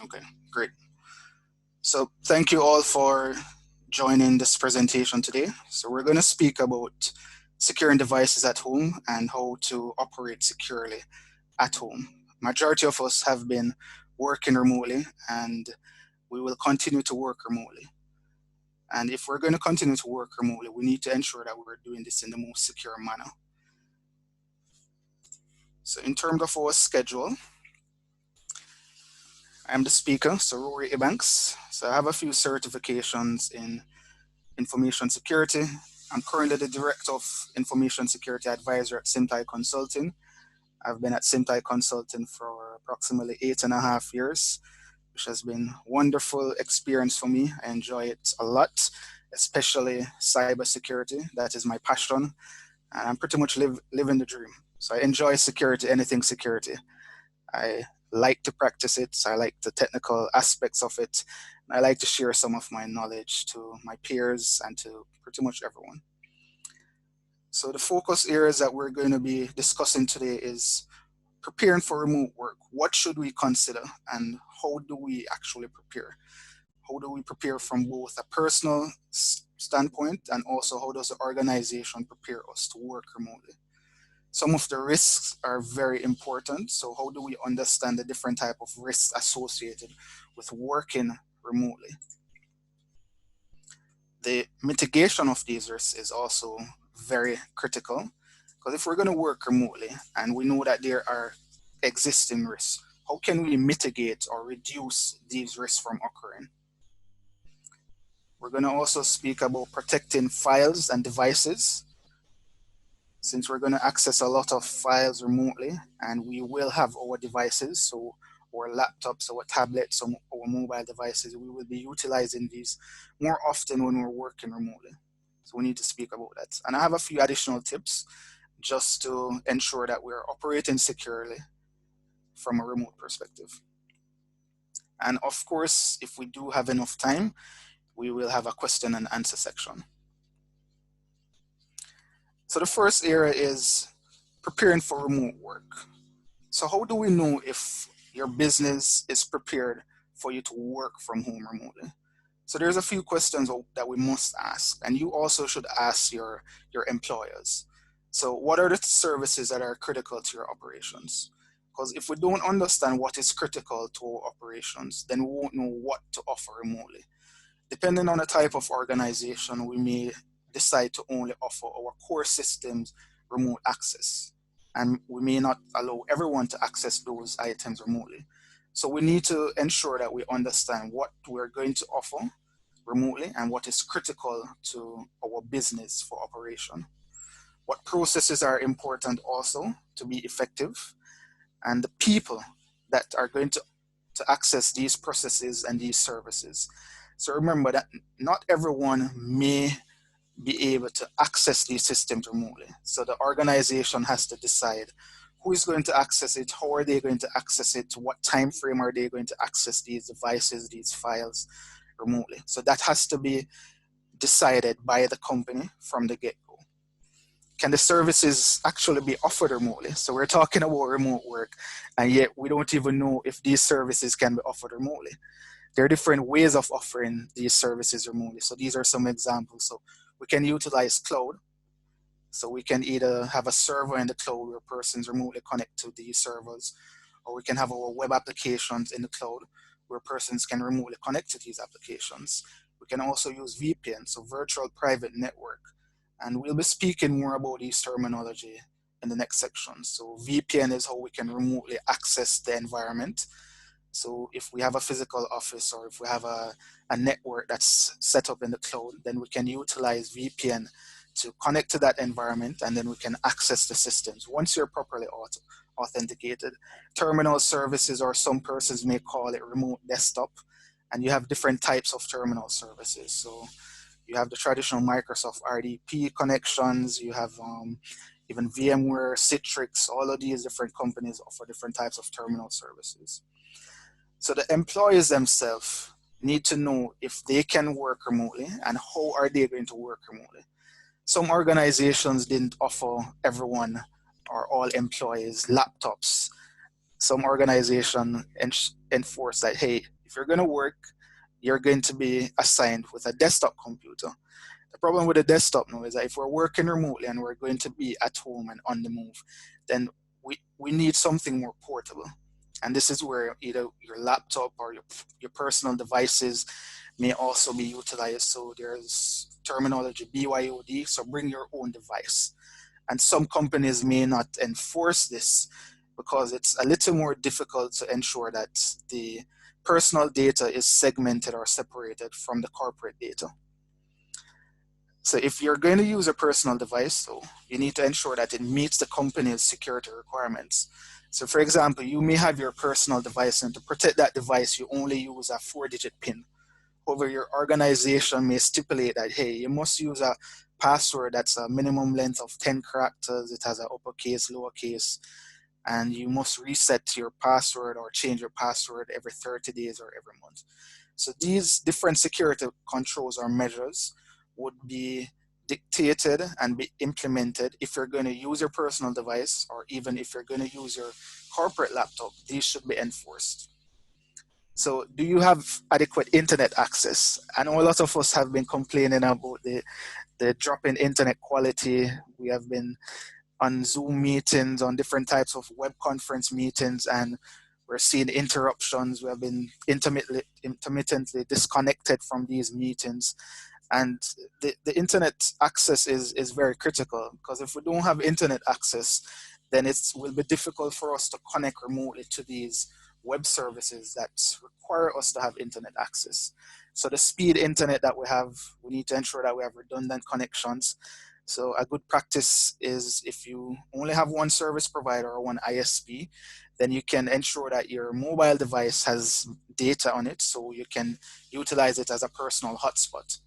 Okay, great. So thank you all for joining this presentation today. So we're going to speak about securing devices at home and how to operate securely at home. Majority of us have been working remotely and we will continue to work remotely. And if we're going to continue to work remotely, we need to ensure that we're doing this in the most secure manner. So in terms of our schedule, I'm the speaker, so Rory Ebanks. So I have a few certifications in information security. I'm currently the Director of Information Security Advisor at Symptai Consulting. I've been at Symptai Consulting for approximately 8.5 years, which has been wonderful experience for me. I enjoy it a lot, especially cybersecurity. That is my passion, and I'm pretty much living the dream. So I enjoy security, anything security. I like to practice it. I like the technical aspects of it. And I like to share some of my knowledge to my peers and to pretty much everyone. So the focus areas that we're going to be discussing today is preparing for remote work. What should we consider and how do we actually prepare? How do we prepare from both a personal standpoint and also how does the organization prepare us to work remotely? Some of the risks are very important. So how do we understand the different type of risks associated with working remotely? The mitigation of these risks is also very critical because if we're going to work remotely and we know that there are existing risks, how can we mitigate or reduce these risks from occurring? We're going to also speak about protecting files and devices since we're going to access a lot of files remotely and we will have our devices, so our laptops, our tablets, our mobile devices, we will be utilizing these more often when we're working remotely. So we need to speak about that. And I have a few additional tips just to ensure that we're operating securely from a remote perspective. And of course, if we do have enough time, we will have a question and answer section. So the first area is preparing for remote work. So how do we know if your business is prepared for you to work from home remotely? So there's a few questions that we must ask, and you also should ask your employers. So what are the services that are critical to your operations? Because if we don't understand what is critical to our operations, then we won't know what to offer remotely. Depending on the type of organization, we may decide to only offer our core systems remote access, and we may not allow everyone to access those items remotely. So we need to ensure that we understand what we're going to offer remotely and what is critical to our business for operation. What processes are important also to be effective, and the people that are going to access these processes and these services. So remember that not everyone may be able to access these systems remotely. So the organization has to decide who is going to access it, how are they going to access it, what time frame are they going to access these devices, these files remotely. So that has to be decided by the company from the get-go. Can the services actually be offered remotely? So we're talking about remote work, and yet we don't even know if these services can be offered remotely. There are different ways of offering these services remotely. So these are some examples. So we can utilize cloud. So we can either have a server in the cloud where persons remotely connect to these servers, or we can have our web applications in the cloud where persons can remotely connect to these applications. We can also use VPN, so virtual private network. And we'll be speaking more about these terminology in the next section. So VPN is how we can remotely access the environment. So if we have a physical office or if we have a network that's set up in the cloud, then we can utilize VPN to connect to that environment and then we can access the systems once you're properly authenticated. Terminal services, or some persons may call it remote desktop, and you have different types of terminal services. So you have the traditional Microsoft RDP connections, you have even VMware, Citrix, all of these different companies offer different types of terminal services. So the employees themselves need to know if they can work remotely and how are they going to work remotely. Some organizations didn't offer everyone or all employees laptops some organization enforce that, hey, if you're going to work, you're going to be assigned with a desktop computer. The problem with the desktop now is that if we're working remotely and we're going to be at home and on the move, then we need something more portable. And this is where either your laptop or your personal devices may also be utilized. So there's terminology BYOD, so bring your own device. And some companies may not enforce this because it's a little more difficult to ensure that the personal data is segmented or separated from the corporate data. So if you're going to use a personal device, so you need to ensure that it meets the company's security requirements. So for example, you may have your personal device, and to protect that device, you only use a 4-digit PIN. However, your organization may stipulate that, hey, you must use a password that's a minimum length of 10 characters. It has an uppercase, lowercase, and you must reset your password or change your password every 30 days or every month. So these different security controls or measures would be dictated and be implemented if you're going to use your personal device, or even if you're going to use your corporate laptop. These should be enforced. So do you have adequate internet access? I know a lot of us have been complaining about the drop in internet quality. We have been on Zoom meetings, on different types of web conference meetings, and we're seeing interruptions. We have been intermittently disconnected from these meetings. And the internet access is very critical, because if we don't have internet access, then it will be difficult for us to connect remotely to these web services that require us to have internet access. So the speed internet that we have, we need to ensure that we have redundant connections. So a good practice is, if you only have one service provider or one ISP, then you can ensure that your mobile device has data on it, so you can utilize it as a personal hotspot.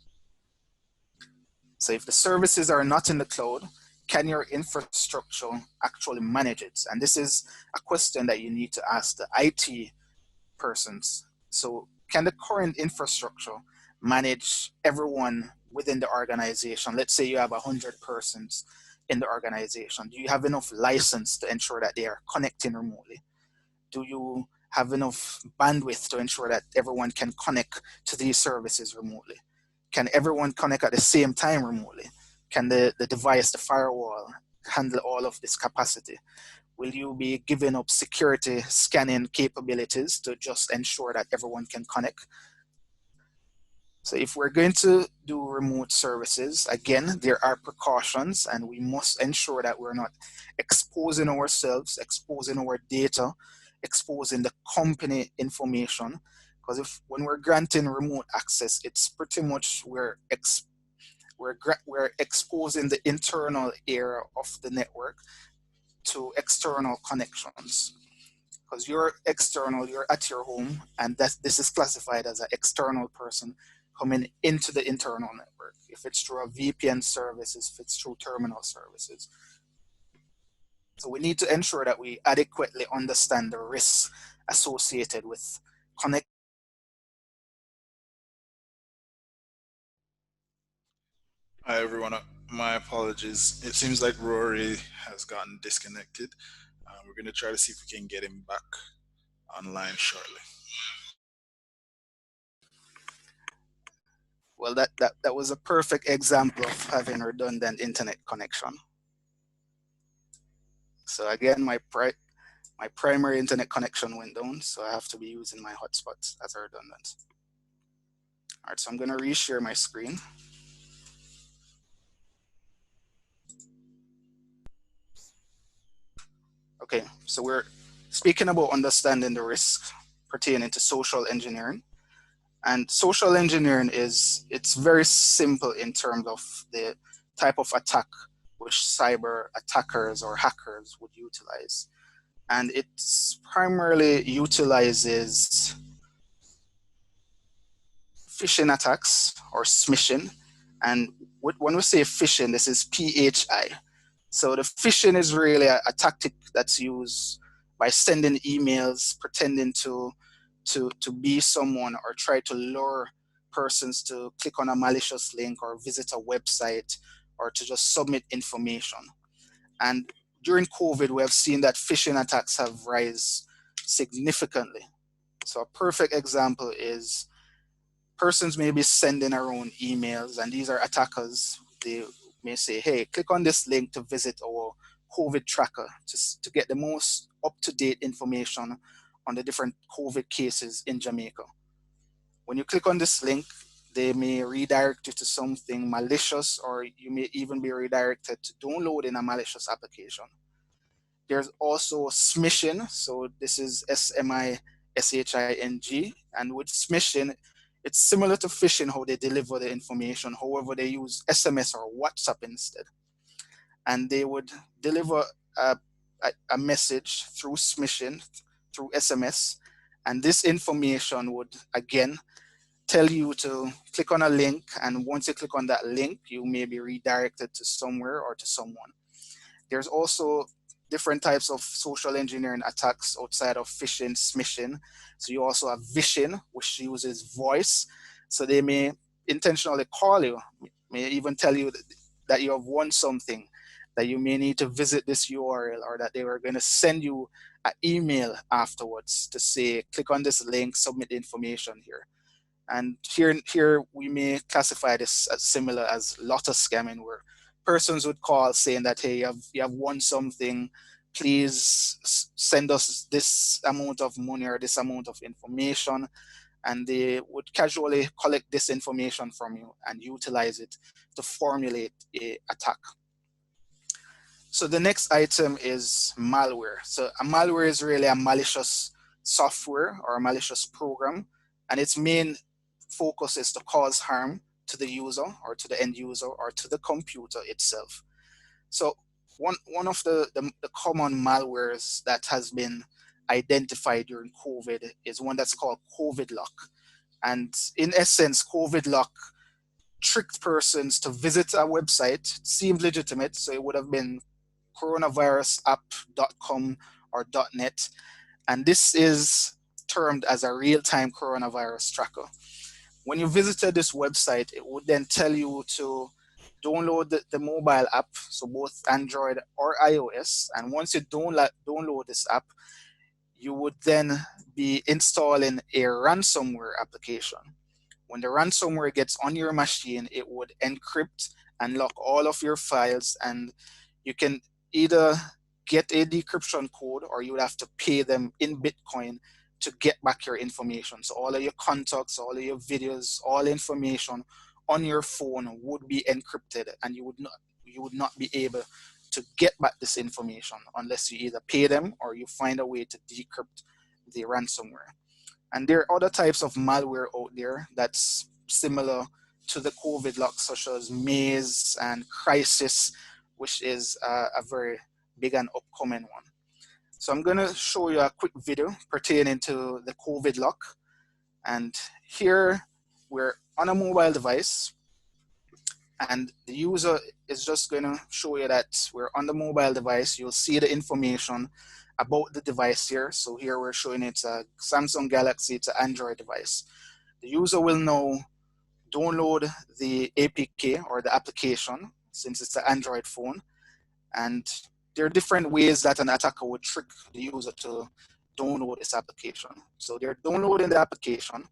So if the services are not in the cloud, can your infrastructure actually manage it? And this is a question that you need to ask the IT persons. So can the current infrastructure manage everyone within the organization? Let's say you have 100 persons in the organization. Do you have enough license to ensure that they are connecting remotely? Do you have enough bandwidth to ensure that everyone can connect to these services remotely? Can everyone connect at the same time remotely? Can the device, the firewall, handle all of this capacity? Will you be giving up security scanning capabilities to just ensure that everyone can connect? So if we're going to do remote services, again, there are precautions, and we must ensure that we're not exposing ourselves, exposing our data, exposing the company information. Because when we're granting remote access, it's pretty much we're exposing the internal area of the network to external connections. Because you're external, you're at your home, and this is classified as an external person coming into the internal network. If it's through a VPN services, if it's through terminal services. So we need to ensure that we adequately understand the risks associated with connect. Hi everyone, my apologies. It seems like Rory has gotten disconnected. We're going to try to see if we can get him back online shortly. Well, that was a perfect example of having redundant internet connection. So again, my primary internet connection went down, so I have to be using my hotspot as a redundant. All right, so I'm going to reshare my screen. Okay, so we're speaking about understanding the risks pertaining to social engineering. And social engineering it's very simple in terms of the type of attack which cyber attackers or hackers would utilize. And it's primarily utilizes phishing attacks or smishing. And when we say phishing, this is PHI. So the phishing is really a tactic that's used by sending emails, pretending to be someone, or try to lure persons to click on a malicious link or visit a website, or to just submit information. And during COVID, we have seen that phishing attacks have rise significantly. So a perfect example is persons may be sending around emails, and these are attackers. They may say, hey, click on this link to visit our COVID tracker to get the most up to date information on the different COVID cases in Jamaica. When you click on this link, they may redirect you to something malicious, or you may even be redirected to downloading a malicious application. There's also smishing. So this is SMISHING. And with smishing, it's similar to phishing, how they deliver the information. However, they use SMS or WhatsApp instead. And they would deliver a, a message through smishing, through SMS. And this information would, again, tell you to click on a link. And once you click on that link, you may be redirected to somewhere or to someone. There's also different types of social engineering attacks outside of phishing, smishing. So you also have vishing, which uses voice. So they may intentionally call you, may even tell you that you have won something, that you may need to visit this URL, or that they were going to send you an email afterwards to say, click on this link, submit the information here. And here we may classify this as similar as lotto scamming, where persons would call saying that, hey, you have won something, please send us this amount of money or this amount of information. And they would casually collect this information from you and utilize it to formulate a attack. So the next item is malware. So a malware is really a malicious software or a malicious program, and its main focus is to cause harm to the user or to the end user or to the computer itself. So one of the common malwares that has been identified during COVID is one that's called COVID lock. And in essence, COVID lock tricked persons to visit a website. It seemed legitimate, so it would have been coronavirusapp.com or .net. And this is termed as a real-time coronavirus tracker. When you visited this website, it would then tell you to download the mobile app, so both Android or iOS. And once you download this app, you would then be installing a ransomware application. When the ransomware gets on your machine, it would encrypt and lock all of your files, and you can either get a decryption code or you would have to pay them in Bitcoin to get back your information. So all of your contacts, all of your videos, all information on your phone would be encrypted, and you would not be able to get back this information unless you either pay them or you find a way to decrypt the ransomware. And there are other types of malware out there that's similar to the COVID lock, such as Maze and Crisis, which is a very big and upcoming one. So I'm going to show you a quick video pertaining to the COVID lock. And here we're on a mobile device, and the user is just going to show you that we're on the mobile device. You'll see the information about the device here. So here we're showing it's a Samsung Galaxy, it's an Android device. The user will now download the APK or the application, since it's an Android phone. And there are different ways that an attacker would trick the user to download this application. So they're downloading the application,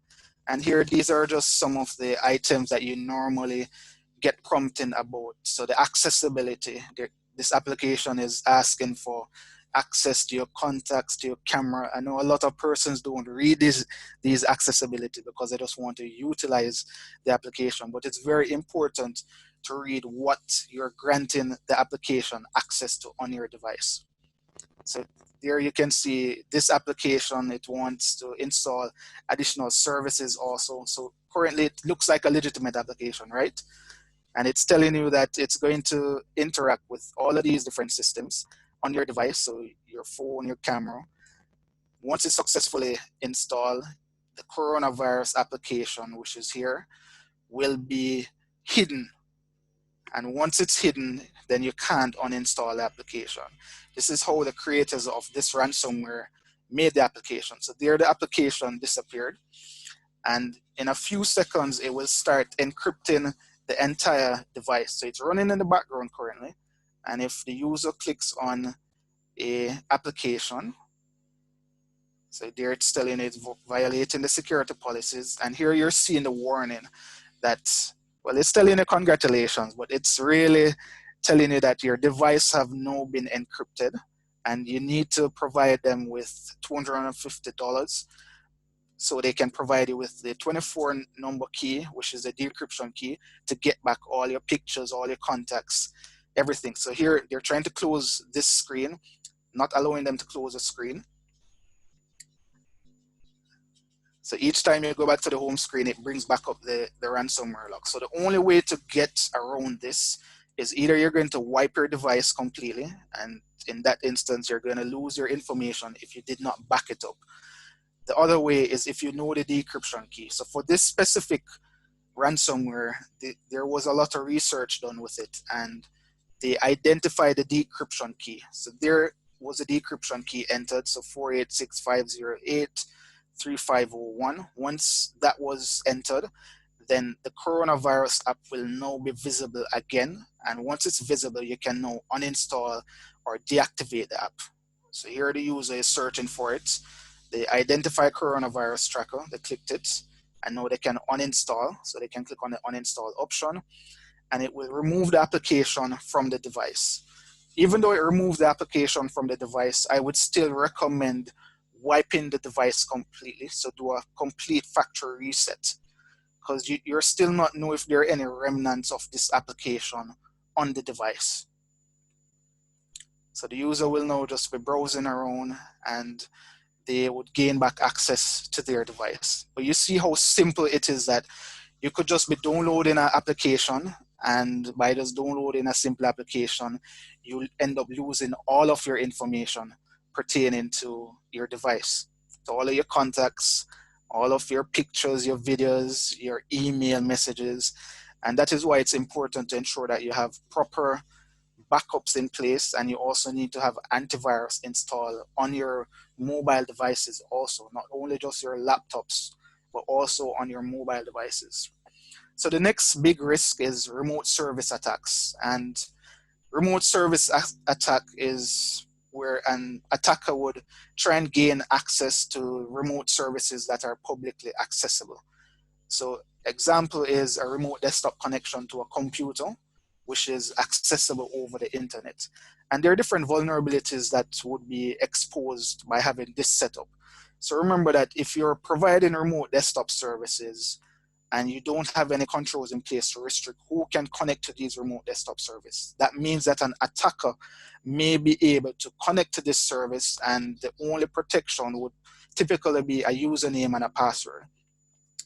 and here these are just some of the items that you normally get prompting about. So the accessibility, this application is asking for access to your contacts, to your camera. I know a lot of persons don't read these accessibility because they just want to utilize the application, but it's very important to read what you're granting the application access to on your device. So there you can see this application, it wants to install additional services also. So currently it looks like a legitimate application, right? And it's telling you that it's going to interact with all of these different systems on your device, so your phone, your camera. Once it's successfully installed, the coronavirus application, which is here, will be hidden. And once it's hidden, then you can't uninstall the application. This is how the creators of this ransomware made the application. So there the application disappeared. And in a few seconds, it will start encrypting the entire device. So it's running in the background currently. And if the user clicks on a application, So there it's telling you it's violating the security policies. And here you're seeing the warning that, well, it's telling you congratulations, but it's really telling you that your device have now been encrypted and you need to provide them with $250 so they can provide you with the 24 number key, which is the decryption key, to get back all your pictures, all your contacts, everything. So here they're trying to close this screen, not allowing them to close the screen. So each time you go back to the home screen, it brings back up the ransomware log. So the only way to get around this is either you're going to wipe your device completely, and in that instance, you're going to lose your information if you did not back it up. The other way is if you know the decryption key. So for this specific ransomware, there was a lot of research done with it, and they identified the decryption key. So there was a decryption key entered, so 48650835001. Once that was entered, then the coronavirus app will now be visible again. And once it's visible, you can now uninstall or deactivate the app. So here the user is searching for it. They identify coronavirus tracker, they clicked it, and now they can uninstall. So they can click on the uninstall option, and it will remove the application from the device. Even though it removes the application from the device, I would still recommend wiping the device completely. So do a complete factory reset, because you're still not know if there are any remnants of this application on the device. So the user will now just be browsing around and they would gain back access to their device. But you see how simple it is that you could just be downloading an application, and by just downloading a simple application, you'll end up losing all of your information pertaining to your device. So all of your contacts, all of your pictures, your videos, your email messages. And that is why it's important to ensure that you have proper backups in place, and you also need to have antivirus installed on your mobile devices also, not only just your laptops, but also on your mobile devices. So the next big risk is remote service attacks. And remote service attack is where an attacker would try and gain access to remote services that are publicly accessible. So example is a remote desktop connection to a computer, which is accessible over the internet. And there are different vulnerabilities that would be exposed by having this setup. So remember that if you're providing remote desktop services and you don't have any controls in place to restrict who can connect to these remote desktop services, that means that an attacker may be able to connect to this service, and the only protection would typically be a username and a password.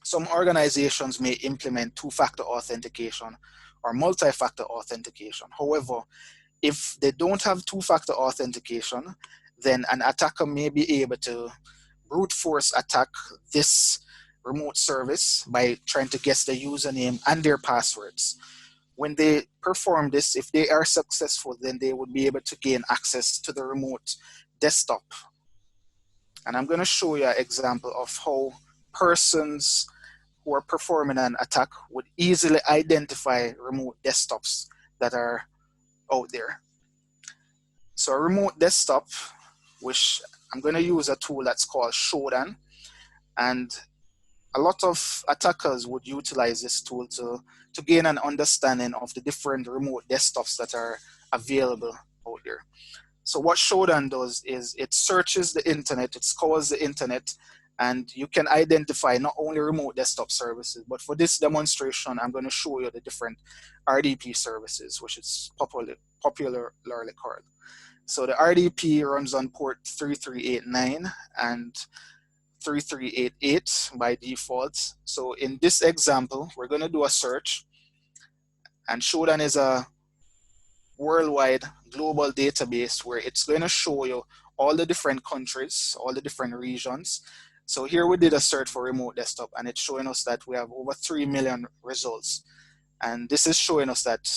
Some organizations may implement two-factor authentication or multi-factor authentication. However, if they don't have two-factor authentication, then an attacker may be able to brute force attack this remote service by trying to guess the username and their passwords. When they perform this, if they are successful, then they would be able to gain access to the remote desktop. And I'm going to show you an example of how persons who are performing an attack would easily identify remote desktops that are out there. So a remote desktop, which I'm going to use a tool that's called Shodan, and a lot of attackers would utilize this tool to gain an understanding of the different remote desktops that are available out there. So what Shodan does is it searches the internet, it scores the internet, and you can identify not only remote desktop services, but for this demonstration, I'm going to show you the different RDP services, which is popularly called. So the RDP runs on port 3389 and 3388 by default. So in this example, we're going to do a search, and Shodan is a worldwide global database where it's going to show you all the different countries, all the different regions. So here we did a search for remote desktop, and it's showing us that we have over 3 million results. And this is showing us that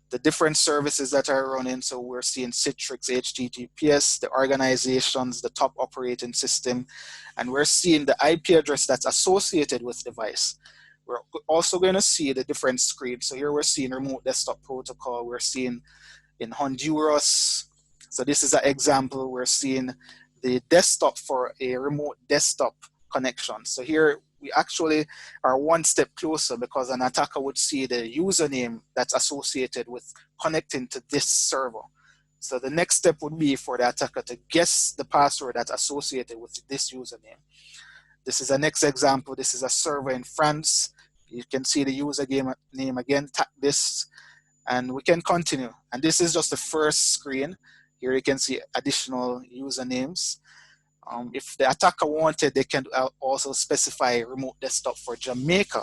the different services that are running. So we're seeing Citrix, HTTPS, the organizations, the top operating system, and we're seeing the IP address that's associated with the device. We're also going to see the different screens. So here we're seeing remote desktop protocol. We're seeing in Honduras. So this is an example. We're seeing the desktop for a remote desktop connection. So here we actually are one step closer because an attacker would see the username that's associated with connecting to this server. So the next step would be for the attacker to guess the password that's associated with this username. This is a next example. This is a server in France. You can see the user name again, tap this, and we can continue. And this is just the first screen. Here you can see additional usernames. If the attacker wanted, they can also specify remote desktop for Jamaica.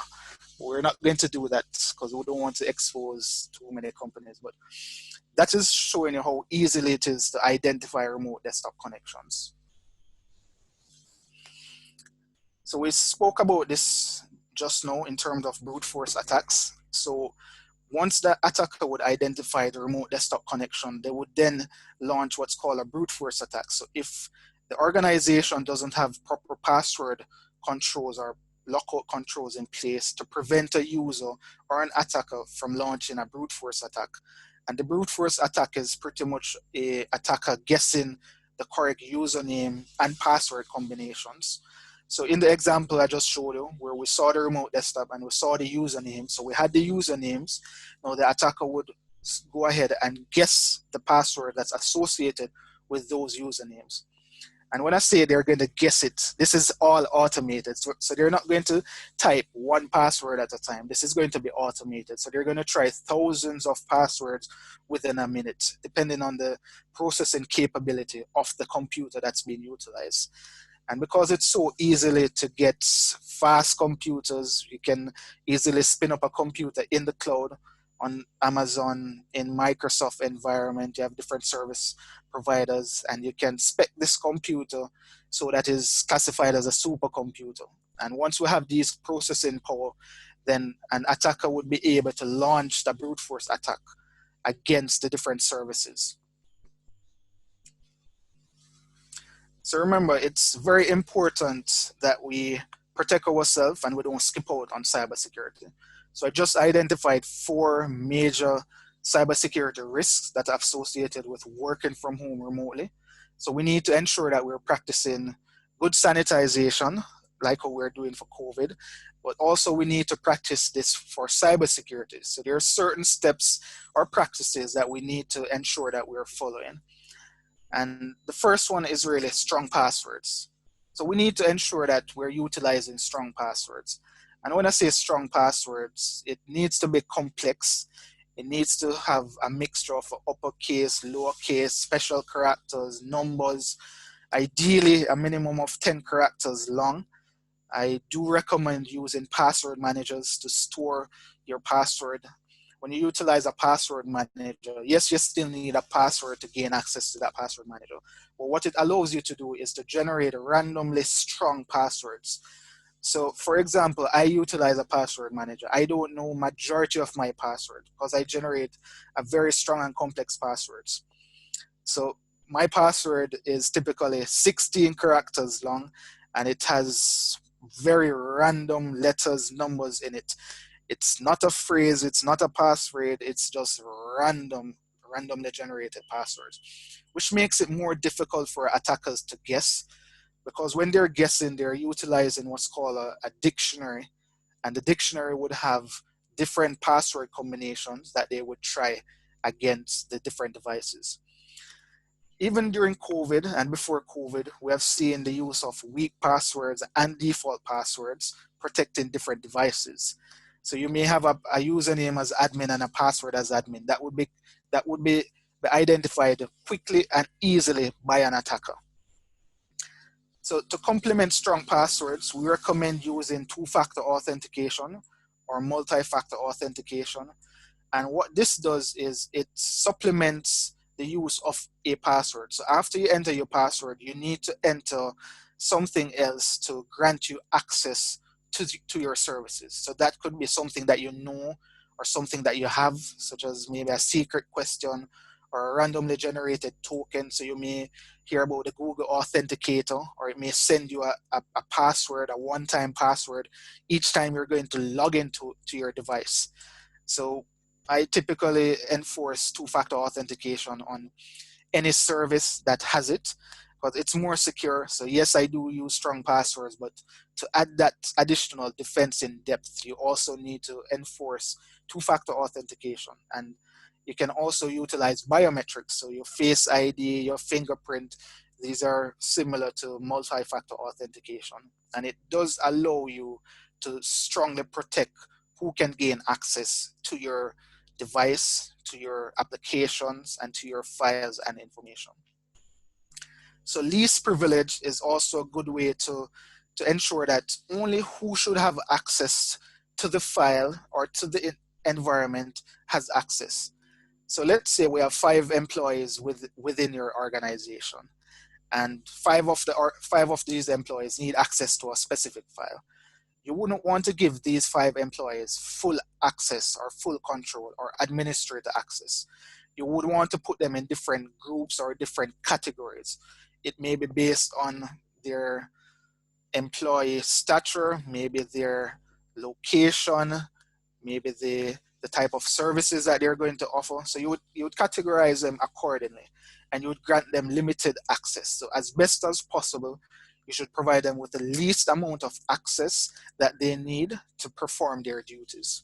We're not going to do that because we don't want to expose too many companies, but that is showing you how easily it is to identify remote desktop connections. So we spoke about this just now in terms of brute force attacks. So once the attacker would identify the remote desktop connection, they would then launch what's called a brute force attack. So if the organization doesn't have proper password controls or lockout controls in place to prevent a user or an attacker from launching a brute force attack. And the brute force attack is pretty much a attacker guessing the correct username and password combinations. So in the example I just showed you, where we saw the remote desktop and we saw the username, so we had the usernames. Now the attacker would go ahead and guess the password that's associated with those usernames. And when I say they're going to guess it, this is all automated. So they're not going to type one password at a time. This is going to be automated. So they're going to try thousands of passwords within a minute, depending on the processing capability of the computer that's being utilized. And because it's so easily to get fast computers, you can easily spin up a computer in the cloud on Amazon, in Microsoft environment. You have different service providers, and you can spec this computer so that is classified as a supercomputer. And once we have these processing power, then an attacker would be able to launch the brute force attack against the different services. So remember, it's very important that we protect ourselves and we don't skip out on cybersecurity. So I just identified 4 major cybersecurity risks that are associated with working from home remotely. So we need to ensure that we're practicing good sanitization, like what we're doing for COVID, but also we need to practice this for cybersecurity. So there are certain steps or practices that we need to ensure that we're following. And the first one is really strong passwords. So we need to ensure that we're utilizing strong passwords. And when I say strong passwords, it needs to be complex. It needs to have a mixture of uppercase, lowercase, special characters, numbers, ideally a minimum of 10 characters long. I do recommend using password managers to store your password. When you utilize a password manager, yes, you still need a password to gain access to that password manager. But what it allows you to do is to generate randomly strong passwords. So for example, I utilize a password manager. I don't know majority of my password because I generate a very strong and complex passwords. So my password is typically 16 characters long, and it has very random letters, numbers in it. It's not a phrase, it's not a passphrase, it's just randomly generated passwords, which makes it more difficult for attackers to guess, because when they're guessing, they're utilizing what's called a dictionary, and the dictionary would have different password combinations that they would try against the different devices. Even during COVID and before COVID, we have seen the use of weak passwords and default passwords protecting different devices. So you may have a username as admin and a password as admin. That would be identified quickly and easily by an attacker. So to complement strong passwords, we recommend using two-factor authentication or multi-factor authentication. And what this does is it supplements the use of a password. So after you enter your password, you need to enter something else to grant you access to your services. So that could be something that you know or something that you have, such as maybe a secret question or a randomly generated token. So you may hear about the Google Authenticator, or it may send you a password, a one-time password, each time you're going to log into your device. So I typically enforce two-factor authentication on any service that has it, because it's more secure. So yes, I do use strong passwords, but to add that additional defense in depth, you also need to enforce two-factor authentication. And you can also utilize biometrics. So your face ID, your fingerprint, these are similar to multi-factor authentication. And it does allow you to strongly protect who can gain access to your device, to your applications, and to your files and information. So least privilege is also a good way to ensure that only who should have access to the file or to the environment has access. So let's say we have 5 employees within your organization, and five of these employees need access to a specific file. You wouldn't want to give these 5 employees full access or full control or administrator access. You would want to put them in different groups or different categories. It may be based on their employee stature, maybe their location, maybe the type of services that they're going to offer. So you would categorize them accordingly, and you would grant them limited access. So as best as possible, you should provide them with the least amount of access that they need to perform their duties.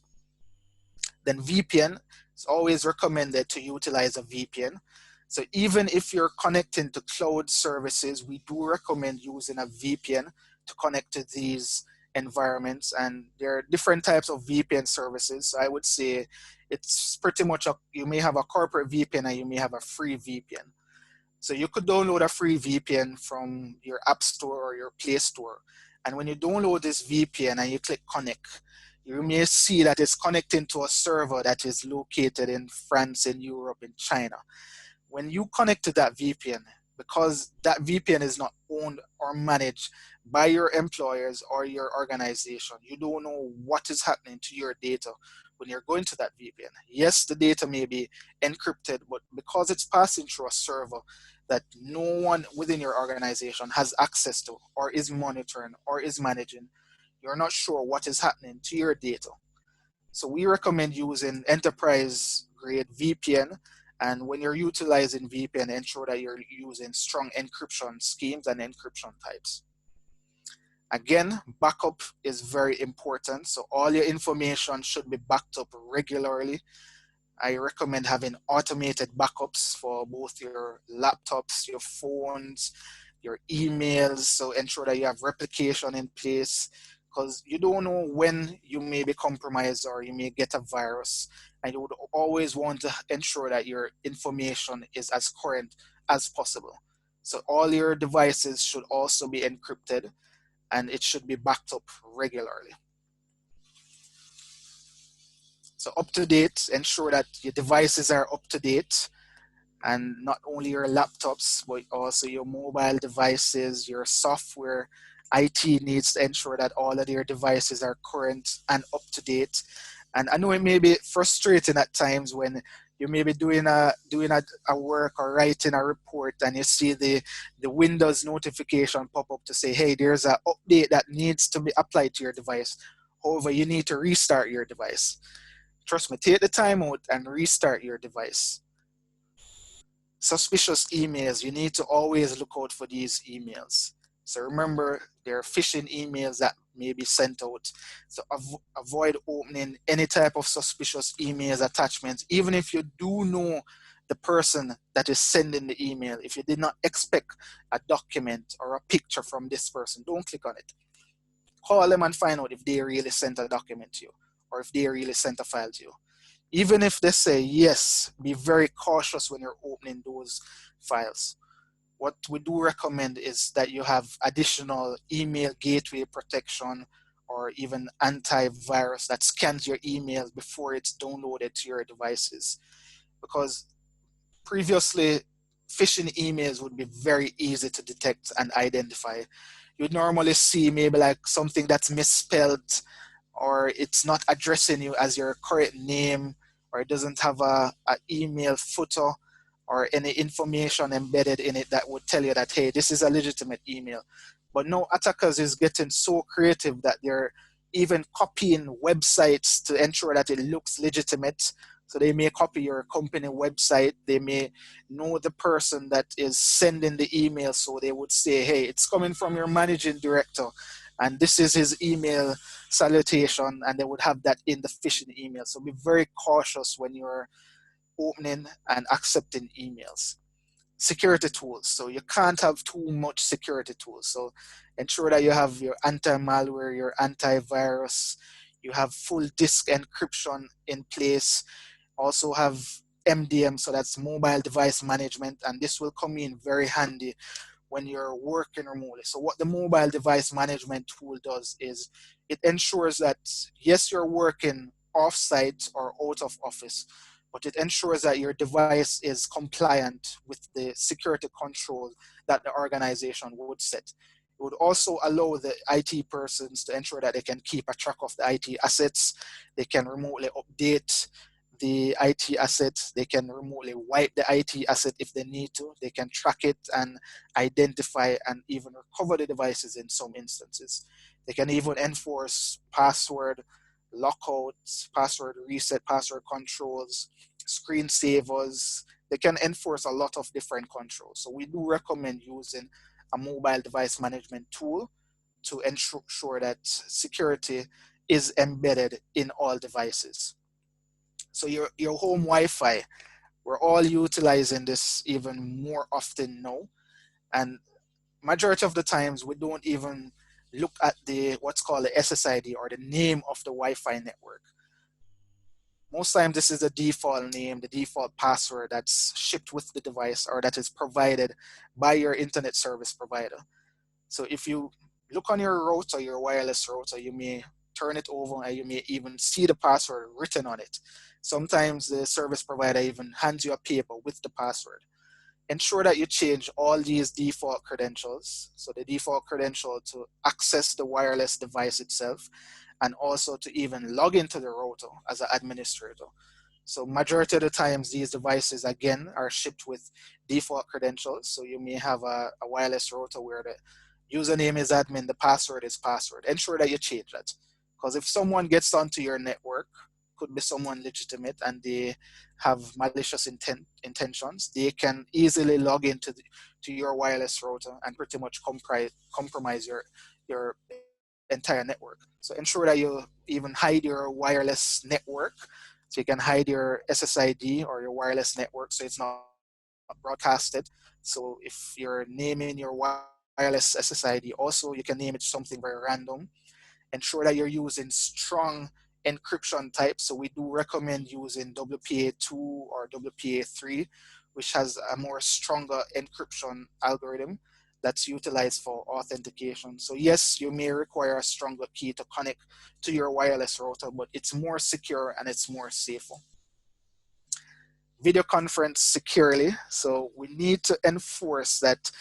Then VPN, it's always recommended to utilize a VPN. So even if you're connecting to cloud services, we do recommend using a VPN to connect to these environments. And there are different types of VPN services. So I would say it's pretty much you may have a corporate VPN and you may have a free VPN. So you could download a free VPN from your App Store or your Play Store. And when you download this VPN and you click connect, you may see that it's connecting to a server that is located in France, in Europe, in China. When you connect to that VPN, because that VPN is not owned or managed by your employers or your organization, you don't know what is happening to your data when you're going to that VPN. Yes, the data may be encrypted, but because it's passing through a server that no one within your organization has access to or is monitoring or is managing, you're not sure what is happening to your data. So we recommend using enterprise grade VPN. And when you're utilizing VPN, ensure that you're using strong encryption schemes and encryption types. Again, backup is very important. So all your information should be backed up regularly. I recommend having automated backups for both your laptops, your phones, your emails. So ensure that you have replication in place, because you don't know when you may be compromised or you may get a virus. And you would always want to ensure that your information is as current as possible. So all your devices should also be encrypted, and it should be backed up regularly. So up to date, ensure that your devices are up to date, and not only your laptops, but also your mobile devices, your software. IT needs to ensure that all of your devices are current and up to date. And I know it may be frustrating at times when you may be doing a work or writing a report, and you see the Windows notification pop up to say, hey, there's an update that needs to be applied to your device. However, you need to restart your device. Trust me, take the time out and restart your device. Suspicious emails, you need to always look out for these emails. So remember, there are phishing emails that may be sent out. So avoid opening any type of suspicious emails, attachments, even if you do know the person that is sending the email. If you did not expect a document or a picture from this person, don't click on it. Call them and find out if they really sent a document to you or if they really sent a file to you. Even if they say yes, be very cautious when you're opening those files. What we do recommend is that you have additional email gateway protection or even antivirus that scans your emails before it's downloaded to your devices. Because previously, phishing emails would be very easy to detect and identify. You'd normally see maybe like something that's misspelled, or it's not addressing you as your correct name, or it doesn't have a email footer or any information embedded in it that would tell you that, hey, this is a legitimate email. But now attackers is getting so creative that they're even copying websites to ensure that it looks legitimate. So they may copy your company website. They may know the person that is sending the email. So they would say, hey, it's coming from your managing director. And this is his email salutation. And they would have that in the phishing email. So be very cautious when you're opening and accepting emails. Security tools. So you can't have too much security tools. So ensure that you have your anti-malware, your antivirus, you have full disk encryption in place, also have MDM, so that's mobile device management, and this will come in very handy when you're working remotely. So what the mobile device management tool does is it ensures that yes, you're working off-site or out of office, but it ensures that your device is compliant with the security control that the organization would set. It would also allow the IT persons to ensure that they can keep a track of the IT assets. They can remotely update the IT asset. They can remotely wipe the IT asset if they need to. They can track it and identify and even recover the devices in some instances. They can even enforce password lockouts, password reset, password controls, screensavers. They can enforce a lot of different controls. So we do recommend using a mobile device management tool to ensure that security is embedded in all devices. So your home Wi-Fi, we're all utilizing this even more often now, and majority of the times we don't even look at the what's called the SSID or the name of the Wi-Fi network. Most times this is the default name, the default password that's shipped with the device or that is provided by your internet service provider. So if you look on your router, your wireless router, you may turn it over and you may even see the password written on it. Sometimes the service provider even hands you a paper with the password. Ensure that you change all these default credentials. So the default credential to access the wireless device itself, and also to even log into the router as an administrator. So majority of the times these devices again are shipped with default credentials. So you may have a wireless router where the username is admin, the password is password. Ensure that you change that. Because if someone gets onto your network, could be someone legitimate and they have malicious intentions, they can easily log into to your wireless router and pretty much compromise your entire network. So ensure that you even hide your wireless network. So you can hide your SSID or your wireless network so it's not broadcasted. So if you're naming your wireless SSID, also you can name it something very random. Ensure that you're using strong encryption types. So we do recommend using WPA2 or WPA3, which has a more stronger encryption algorithm that's utilized for authentication. So yes, you may require a stronger key to connect to your wireless router, but it's more secure and it's more safer. Video conference securely. So we need to enforce that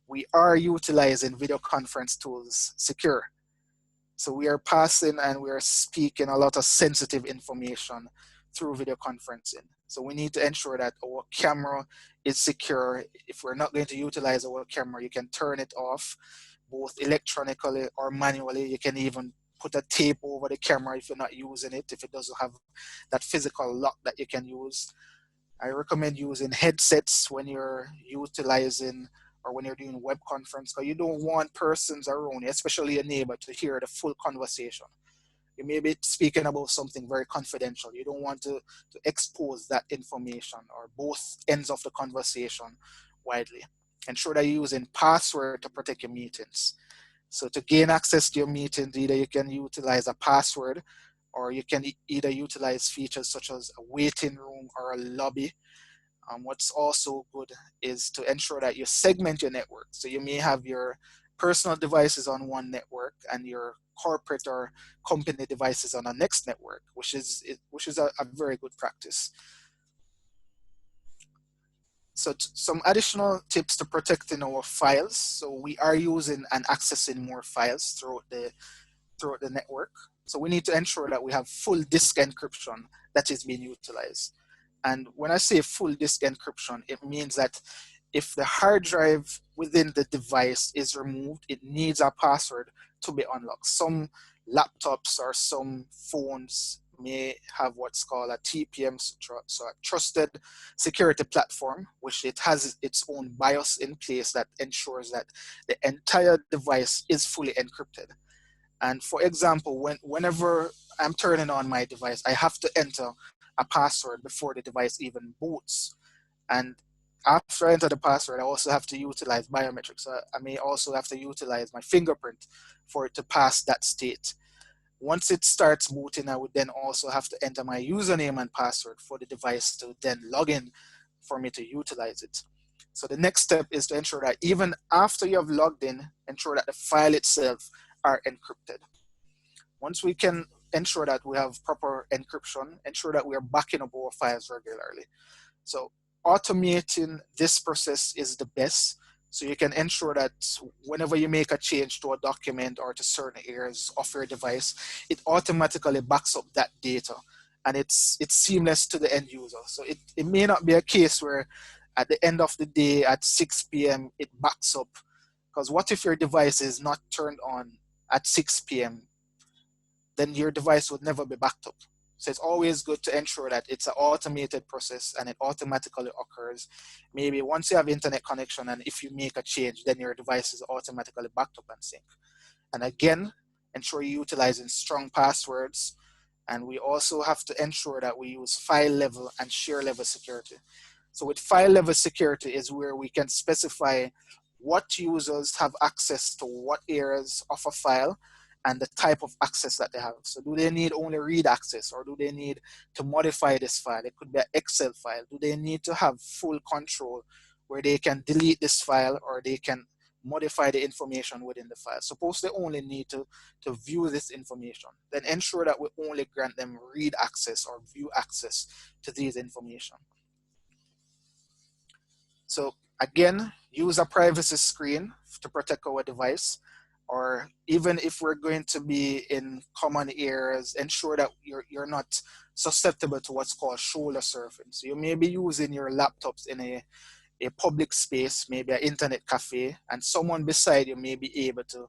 we are utilizing video conference tools secure. So we are passing and we are speaking a lot of sensitive information through video conferencing. So we need to ensure that our camera is secure. If we're not going to utilize our camera, you can turn it off, both electronically or manually. You can even put a tape over the camera if you're not using it, if it doesn't have that physical lock that you can use. I recommend using headsets when you're utilizing or when you're doing web conference, because you don't want persons around you, especially a neighbor, to hear the full conversation. You may be speaking about something very confidential. You don't want to expose that information or both ends of the conversation widely. Ensure that you're using password to protect your meetings. So to gain access to your meetings, either you can utilize a password or you can either utilize features such as a waiting room or a lobby. What's also good is to ensure that you segment your network. So you may have your personal devices on one network and your corporate or company devices on the next network, which is a very good practice. So some additional tips to protecting our files. So we are using and accessing more files throughout the network. So we need to ensure that we have full disk encryption that is being utilized. And when I say full disk encryption, it means that if the hard drive within the device is removed, it needs a password to be unlocked. Some laptops or some phones may have what's called a TPM, so a trusted security platform, which it has its own BIOS in place that ensures that the entire device is fully encrypted. And for example, whenever I'm turning on my device, I have to enter a password before the device even boots. And after I enter the password, I also have to utilize biometrics. So I may also have to utilize my fingerprint for it to pass that state. Once it starts booting, I would then also have to enter my username and password for the device to then log in for me to utilize it. So the next step is to ensure that even after you have logged in, ensure that the file itself are encrypted. Once we can ensure that we have proper encryption, ensure that we are backing up our files regularly. So automating this process is the best. So you can ensure that whenever you make a change to a document or to certain areas of your device, it automatically backs up that data, and it's seamless to the end user. So it may not be a case where at the end of the day at 6 p.m. it backs up. Because what if your device is not turned on at 6 p.m.? Then your device would never be backed up. So it's always good to ensure that it's an automated process and it automatically occurs. Maybe once you have internet connection and if you make a change, then your device is automatically backed up and sync. And again, ensure you're utilizing strong passwords. And we also have to ensure that we use file level and share level security. So with file level security is where we can specify what users have access to what areas of a file and the type of access that they have. So do they need only read access, or do they need to modify this file? It could be an Excel file. Do they need to have full control where they can delete this file or they can modify the information within the file? Suppose they only need to view this information, then ensure that we only grant them read access or view access to these information. So again, use a privacy screen to protect our device, or even if we're going to be in common areas, ensure that you're not susceptible to what's called shoulder surfing. So you may be using your laptops in a public space, maybe an internet cafe, and someone beside you may be able to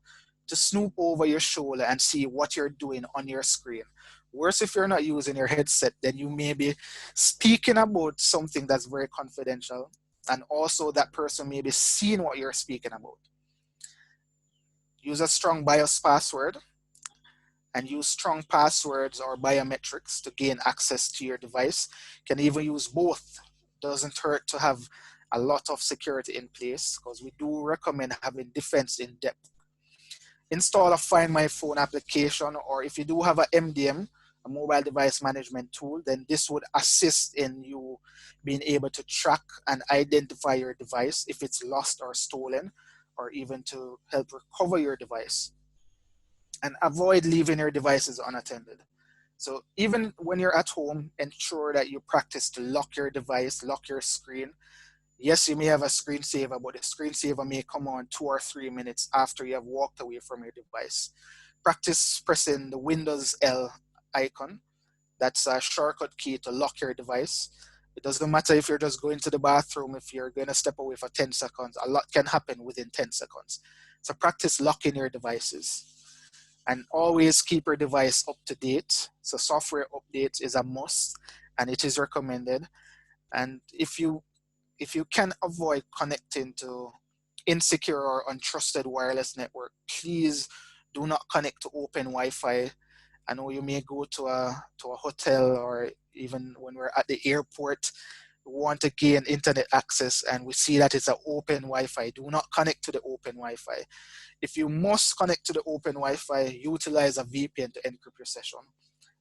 snoop over your shoulder and see what you're doing on your screen. Worse, if you're not using your headset, then you may be speaking about something that's very confidential, and also that person may be seeing what you're speaking about. Use a strong BIOS password and use strong passwords or biometrics to gain access to your device. You can even use both. Doesn't hurt to have a lot of security in place, because we do recommend having defense in depth. Install a Find My Phone application, or if you do have a MDM, a mobile device management tool, then this would assist in you being able to track and identify your device if it's lost or stolen, or even to help recover your device. And avoid leaving your devices unattended. So even when you're at home, ensure that you practice to lock your device, lock your screen. Yes, you may have a screensaver, but the screensaver may come on 2 or 3 minutes after you have walked away from your device. Practice pressing the Windows L icon. That's a shortcut key to lock your device. It doesn't matter if you're just going to the bathroom, if you're going to step away for 10 seconds, a lot can happen within 10 seconds. So practice locking your devices. And always keep your device up to date. So software updates is a must, and it is recommended. And if you can avoid connecting to insecure or untrusted wireless network, please do not connect to open Wi-Fi. I know you may go to a hotel, or even when we're at the airport, we want to gain internet access and we see that it's an open Wi-Fi. Do not connect to the open Wi-Fi. If you must connect to the open Wi-Fi, utilize a VPN to encrypt your session.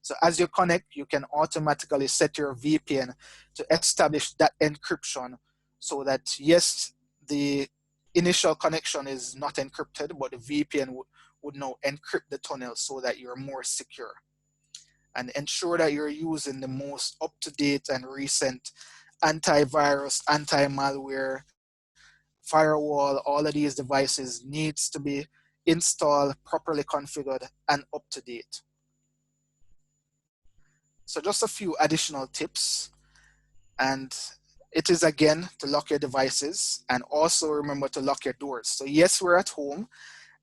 So as you connect, you can automatically set your VPN to establish that encryption, so that yes, the initial connection is not encrypted, but the VPN would now encrypt the tunnel so that you're more secure. And ensure that you're using the most up-to-date and recent antivirus, anti-malware, firewall. All of these devices needs to be installed, properly configured, and up to date. So just a few additional tips. And it is again to lock your devices, and also remember to lock your doors. So yes, we're at home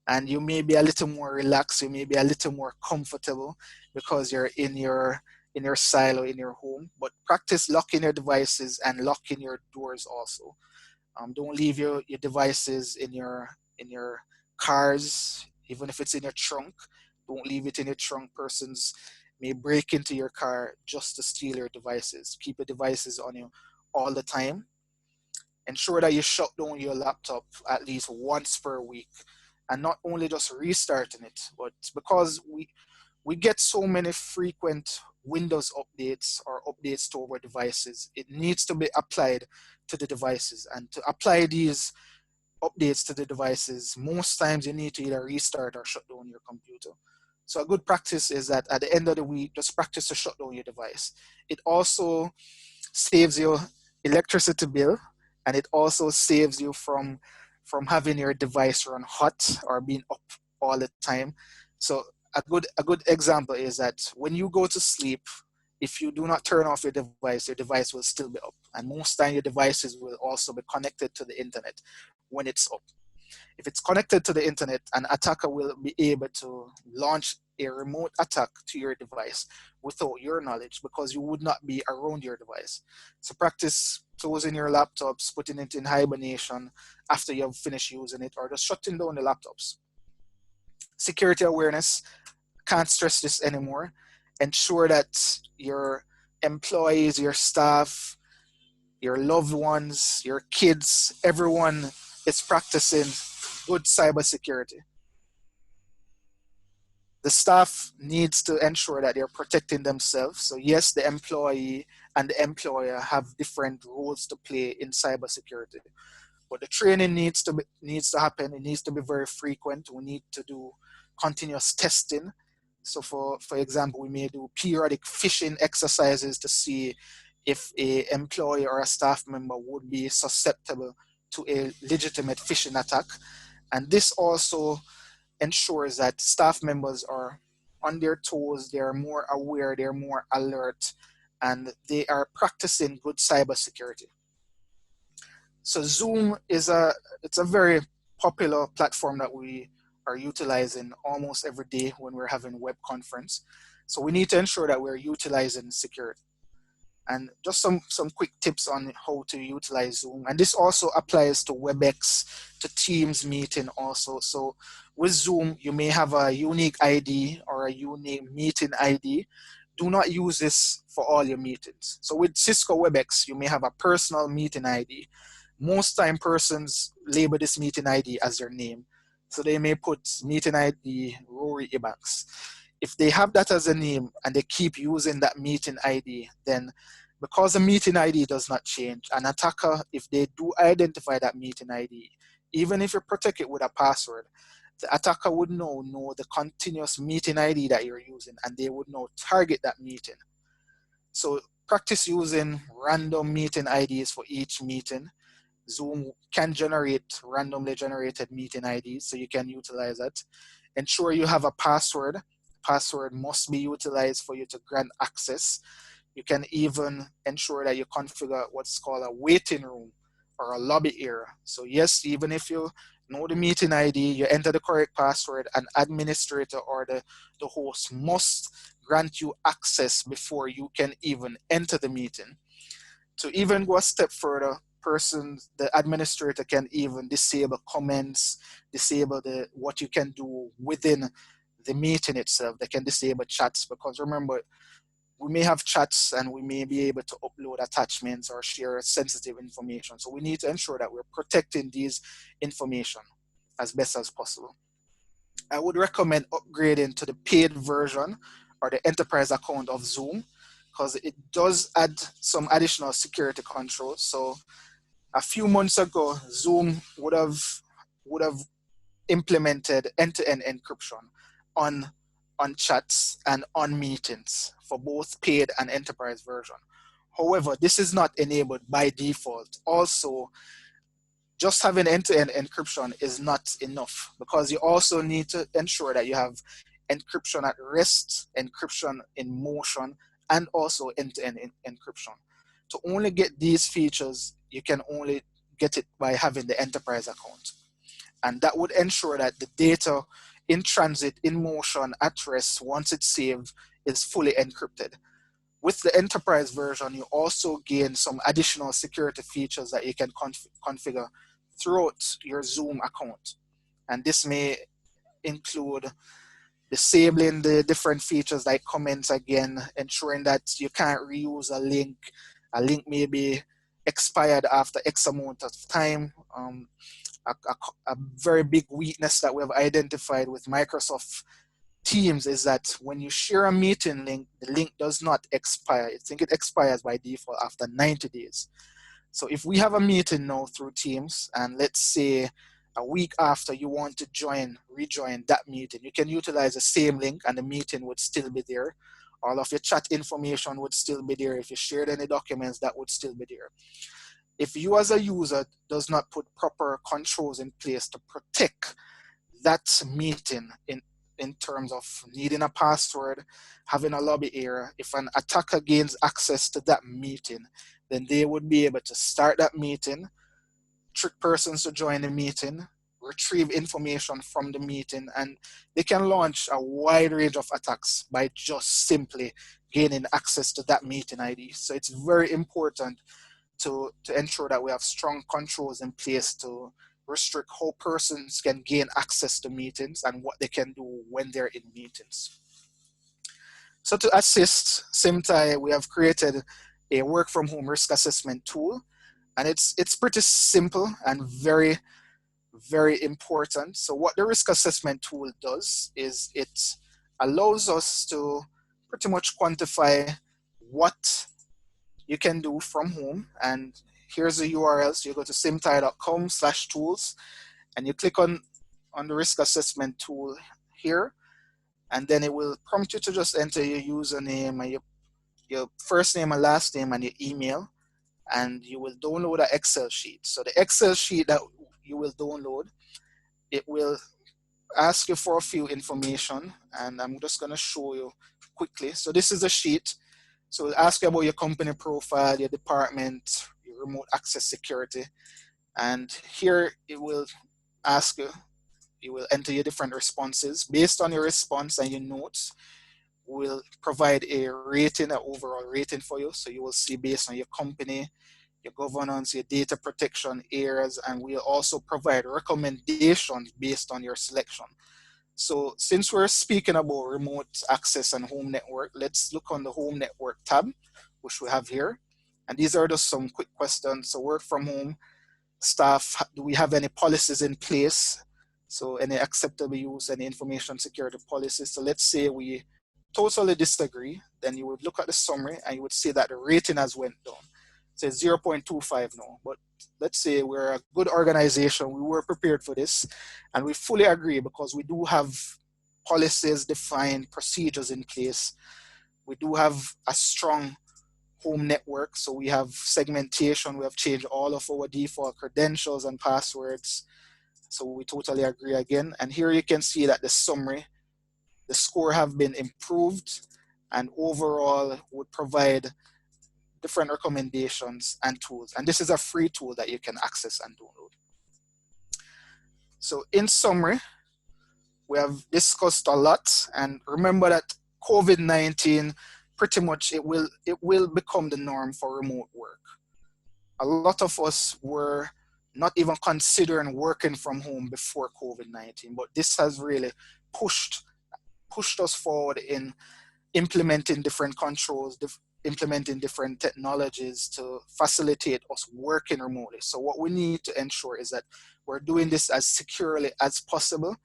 and you may be a little more relaxed, you may be a little more comfortable because you're in your in your silo in your home, but practice locking your devices and locking your doors also. Don't leave your devices in your cars, even if it's in your trunk. Don't leave it in your trunk. Persons may break into your car just to steal your devices. Keep your devices on you all the time. Ensure that you shut down your laptop at least once per week, and not only just restarting it, but because we get so many frequent Windows updates or updates to our devices, it needs to be applied to the devices. And to apply these updates to the devices, most times you need to either restart or shut down your computer. So a good practice is that at the end of the week, just practice to shut down your device. It also saves you electricity bill, and it also saves you from having your device run hot or being up all the time. So a good example is that when you go to sleep, if you do not turn off your device will still be up, and most time your devices will also be connected to the internet when it's up. If it's connected to the internet, an attacker will be able to launch a remote attack to your device without your knowledge, because you would not be around your device. So practice closing your laptops, putting it in hibernation after you've finished using it, or just shutting down the laptops. Security awareness, can't stress this anymore. Ensure that your employees, your staff, your loved ones, your kids, everyone is practicing good cybersecurity. The staff needs to ensure that they're protecting themselves. So yes, the employee and the employer have different roles to play in cybersecurity, but the training needs to happen. It needs to be very frequent. We need to do continuous testing. So for example, we may do periodic phishing exercises to see if a employee or a staff member would be susceptible to a legitimate phishing attack. And this also ensures that staff members are on their toes, they are more aware, they're more alert, and they are practicing good cybersecurity. So Zoom it's a very popular platform that we are utilizing almost every day when we're having web conference. So we need to ensure that we're utilizing security. And just some quick tips on how to utilize Zoom. And this also applies to WebEx, to Teams meeting also. So with Zoom, you may have a unique ID or a unique meeting ID. Do not use this for all your meetings. So with Cisco WebEx, you may have a personal meeting ID. Most time persons label this meeting ID as their name. So they may put meeting ID Rory Ibanks. If they have that as a name and they keep using that meeting ID, then because the meeting ID does not change, an attacker, if they do identify that meeting ID, even if you protect it with a password, the attacker would know the continuous meeting ID that you're using, and they would now target that meeting. So practice using random meeting IDs for each meeting. Zoom can generate randomly generated meeting IDs, so you can utilize that. Ensure you have a password. Password must be utilized for you to grant access. You can even ensure that you configure what's called a waiting room or a lobby area. So yes, even if you know the meeting ID, you enter the correct password, an administrator or the host must grant you access before you can even enter the meeting. To even go a step further, the administrator can even disable comments, disable the what you can do within the meeting itself. They can disable chats, because remember, we may have chats and we may be able to upload attachments or share sensitive information. So we need to ensure that we're protecting these information as best as possible. I would recommend upgrading to the paid version or the enterprise account of Zoom, because it does add some additional security controls. So a few months ago, Zoom would have implemented end-to-end encryption on on chats and on meetings for both paid and enterprise version. However, this is not enabled by default. Also, just having end-to-end encryption is not enough, because you also need to ensure that you have encryption at rest, encryption in motion, and also end-to-end encryption. To only get these features, you can only get it by having the enterprise account. And that would ensure that the data in transit, in motion, at rest, once it's saved, is fully encrypted. with the enterprise version, you also gain some additional security features that you can configure throughout your Zoom account. And this may include disabling the different features like comments again, ensuring that you can't reuse a link. A link may be expired after X amount of time. A very big weakness that we have identified with Microsoft Teams is that when you share a meeting link, the link does not expire. I think it expires by default after 90 days. So if we have a meeting now through Teams, and let's say a week after you want to rejoin that meeting, you can utilize the same link and the meeting would still be there. All of your chat information would still be there. If you shared any documents, that would still be there. If you as a user does not put proper controls in place to protect that meeting in terms of needing a password, having a lobby error, if an attacker gains access to that meeting, then they would be able to start that meeting, trick persons to join the meeting, retrieve information from the meeting, and they can launch a wide range of attacks by just simply gaining access to that meeting ID. So it's very important to ensure that we have strong controls in place to restrict how persons can gain access to meetings and what they can do when they're in meetings. So to assist Symptai, we have created a work from home risk assessment tool, and it's pretty simple and very, very important. So what the risk assessment tool does is it allows us to pretty much quantify what you can do from home. And here's the URL. So you go to symptai.com/tools and you click on the risk assessment tool here. And then it will prompt you to just enter your username and your first name and last name and your email. And you will download an Excel sheet. So the Excel sheet that you will download, it will ask you for a few information. And I'm just going to show you quickly. So this is a sheet. So it'll ask you about your company profile, your department, your remote access security. And here it will ask you, you will enter your different responses. Based on your response and your notes, we'll provide a rating, an overall rating for you. So you will see based on your company, your governance, your data protection areas, and we'll also provide recommendations based on your selection. So since we're speaking about remote access and home network, let's look on the home network tab, which we have here. And these are just some quick questions. So work from home staff, do we have any policies in place? So any acceptable use, any information security policies. So let's say we totally disagree, then you would look at the summary and you would see that the rating has went down. It says 0.25 now, but let's say we're a good organization, we were prepared for this, and we fully agree because we do have policies, defined procedures in place. We do have a strong home network, so we have segmentation, we have changed all of our default credentials and passwords. So we totally agree again. And here you can see that the summary, the score have been improved and overall would provide different recommendations and tools. And this is a free tool that you can access and download. So in summary, we have discussed a lot, and remember that COVID-19 pretty much it will become the norm for remote work. A lot of us were not even considering working from home before COVID-19, but this has really pushed us forward in implementing different controls, implementing different technologies to facilitate us working remotely. So what we need to ensure is that we're doing this as securely as possible,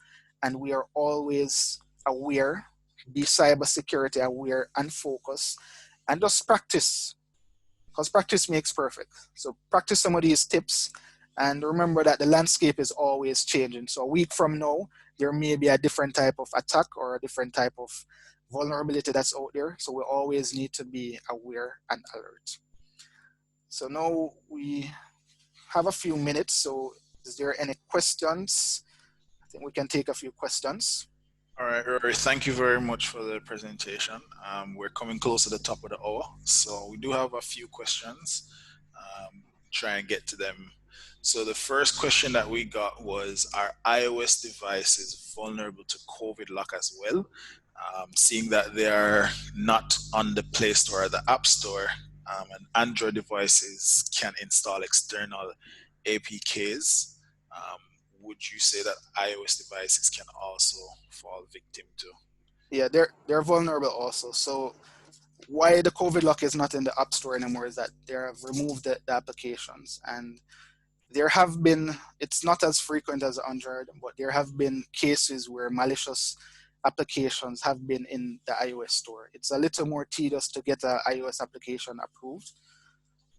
and we are always aware, be cybersecurity aware and focused, and just practice, because practice makes perfect. So practice some of these tips, and remember that the landscape is always changing. So a week from now, there may be a different type of attack or a different type of vulnerability that's out there. So we always need to be aware and alert. So now we have a few minutes. So is there any questions? I think we can take a few questions. All right, Rory, thank you very much for the presentation. We're coming close to the top of the hour, so we do have a few questions. Try and get to them So the first question that we got was, are iOS devices vulnerable to COVID lock as well? Seeing that they are not on the Play Store or the App Store, and Android devices can install external APKs. Um, would you say that iOS devices can also fall victim to? Yeah, they're vulnerable also. So why the COVID lock is not in the App Store anymore is that they have removed the applications, and there have been, it's not as frequent as Android, but there have been cases where malicious applications have been in the iOS store. It's a little more tedious to get an iOS application approved,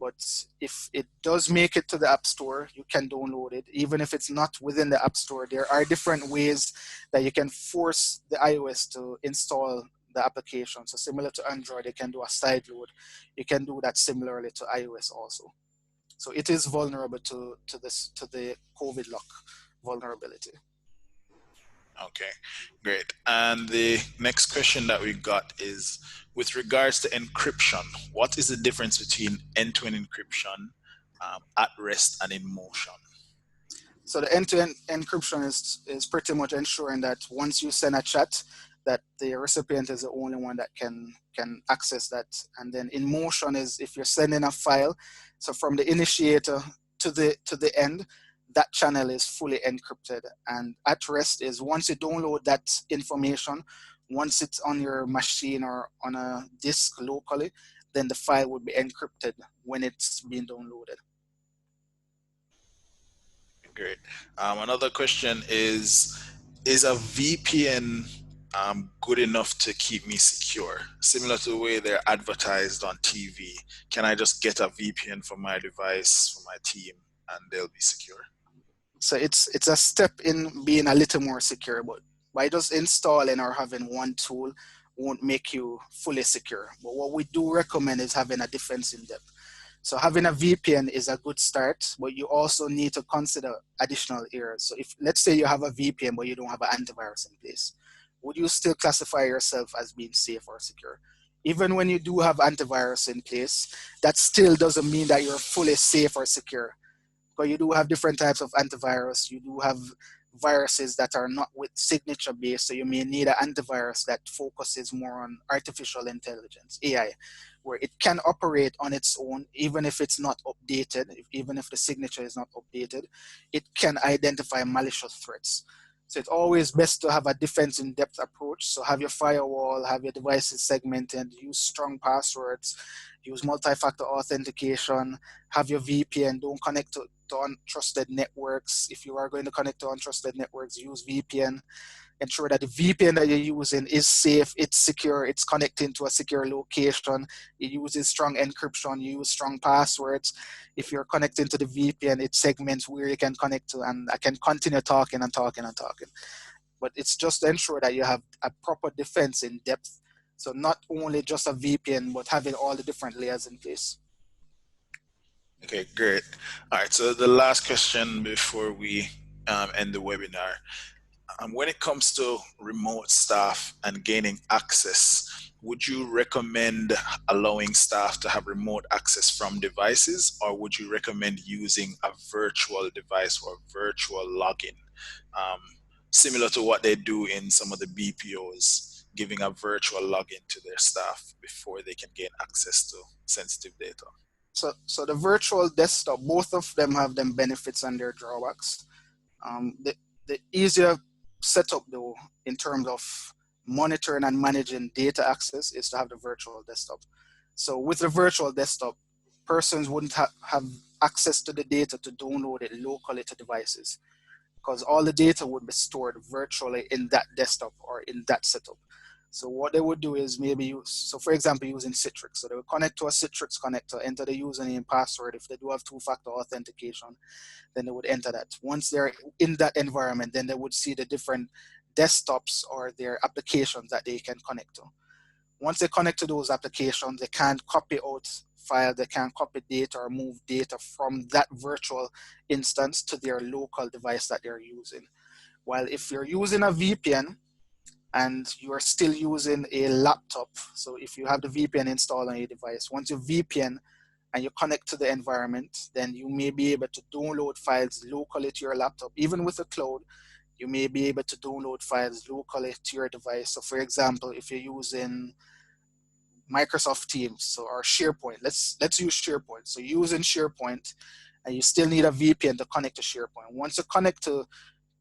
but if it does make it to the App Store, you can download it. Even if it's not within the App Store, there are different ways that you can force the iOS to install the application. So similar to Android, you can do a side load. You can do that similarly to iOS also. So it is vulnerable to the COVID lock vulnerability. Okay, great. And the next question that we got is, with regards to encryption, what is the difference between end-to-end encryption, at rest and in motion? So the end-to-end encryption is pretty much ensuring that once you send a chat, that the recipient is the only one that can access that. And then in motion is if you're sending a file, so from the initiator to the end, that channel is fully encrypted. And at rest is once you download that information, once it's on your machine or on a disk locally, then the file will be encrypted when it's being downloaded. Great. Another question is a VPN good enough to keep me secure? Similar to the way they're advertised on TV, can I just get a VPN for my device, for my team, and they'll be secure? So it's a step in being a little more secure, but by just installing or having one tool won't make you fully secure. But what we do recommend is having a defense in depth. So having a VPN is a good start, but you also need to consider additional areas. So if let's say you have a VPN but you don't have an antivirus in place, would you still classify yourself as being safe or secure? Even when you do have antivirus in place, that still doesn't mean that you're fully safe or secure, because you do have different types of antivirus. You do have viruses that are not with signature based, so you may need an antivirus that focuses more on artificial intelligence, AI, where it can operate on its own even if it's not updated, even if the signature is not updated. It can identify malicious threats. So it's always best to have a defense in depth approach. So have your firewall, have your devices segmented, use strong passwords, use multi-factor authentication, have your VPN, don't connect to untrusted networks. If you are going to connect to untrusted networks, use VPN. Ensure that the VPN that you're using is safe, it's secure, it's connecting to a secure location. It uses strong encryption, you use strong passwords. If you're connecting to the VPN, it segments where you can connect to, and I can continue talking and talking and talking. But it's just to ensure that you have a proper defense in depth. So not only just a VPN, but having all the different layers in place. Okay, great. All right, so the last question before we end the webinar. When it comes to remote staff and gaining access, would you recommend allowing staff to have remote access from devices, or would you recommend using a virtual device or virtual login? Um, Similar to what they do in some of the BPOs, giving a virtual login to their staff before they can gain access to sensitive data. So the virtual desktop, both of them have them benefits and their drawbacks. The easier setup though, in terms of monitoring and managing data access, is to have the virtual desktop. So with the virtual desktop, persons wouldn't have access to the data to download it locally to devices, because all the data would be stored virtually in that desktop or in that setup. So what they would do is maybe use, so for example, using Citrix. So they would connect to a Citrix connector, enter the username and password. If they do have two-factor authentication, then they would enter that. Once they're in that environment, then they would see the different desktops or their applications that they can connect to. Once they connect to those applications, they can't copy out file, they can't copy data or move data from that virtual instance to their local device that they're using. While if you're using a VPN and you are still using a laptop, so if you have the VPN installed on your device, once you VPN and you connect to the environment, then you may be able to download files locally to your laptop. Even with the cloud, you may be able to download files locally to your device. So for example, if you're using Microsoft Teams, so or SharePoint, let's use SharePoint. So you're using SharePoint and you still need a VPN to connect to SharePoint. Once you connect to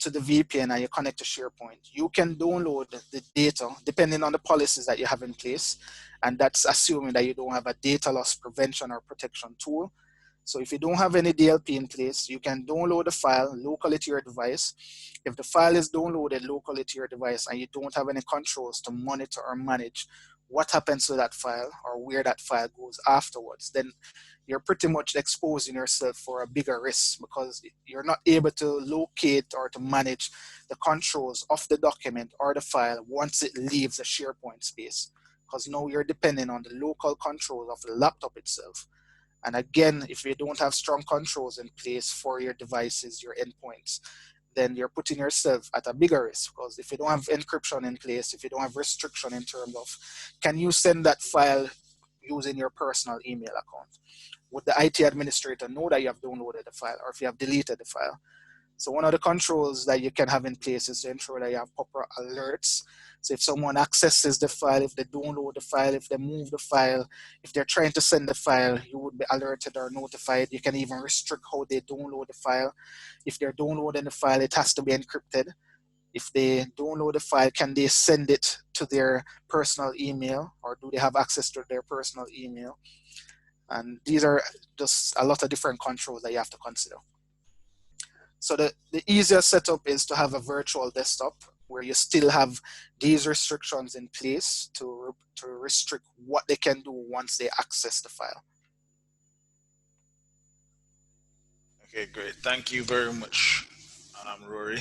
the VPN and you connect to SharePoint, you can download the data depending on the policies that you have in place. And that's assuming that you don't have a data loss prevention or protection tool. So if you don't have any DLP in place, you can download the file locally to your device. If the file is downloaded locally to your device and you don't have any controls to monitor or manage what happens to that file or where that file goes afterwards, then you're pretty much exposing yourself for a bigger risk because you're not able to locate or to manage the controls of the document or the file once it leaves the SharePoint space. Because now you're depending on the local controls of the laptop itself. And again, if you don't have strong controls in place for your devices, your endpoints, then you're putting yourself at a bigger risk because if you don't have encryption in place, if you don't have restriction in terms of can you send that file using your personal email account? Would the IT administrator know that you have downloaded the file or if you have deleted the file? So one of the controls that you can have in place is to ensure that you have proper alerts. So if someone accesses the file, if they download the file, if they move the file, if they're trying to send the file, you would be alerted or notified. You can even restrict how they download the file. If they're downloading the file, it has to be encrypted. If they download the file, can they send it to their personal email or do they have access to their personal email? And these are just a lot of different controls that you have to consider. So the easiest setup is to have a virtual desktop where you still have these restrictions in place to restrict what they can do once they access the file. Okay, great. Thank you very much, Rory,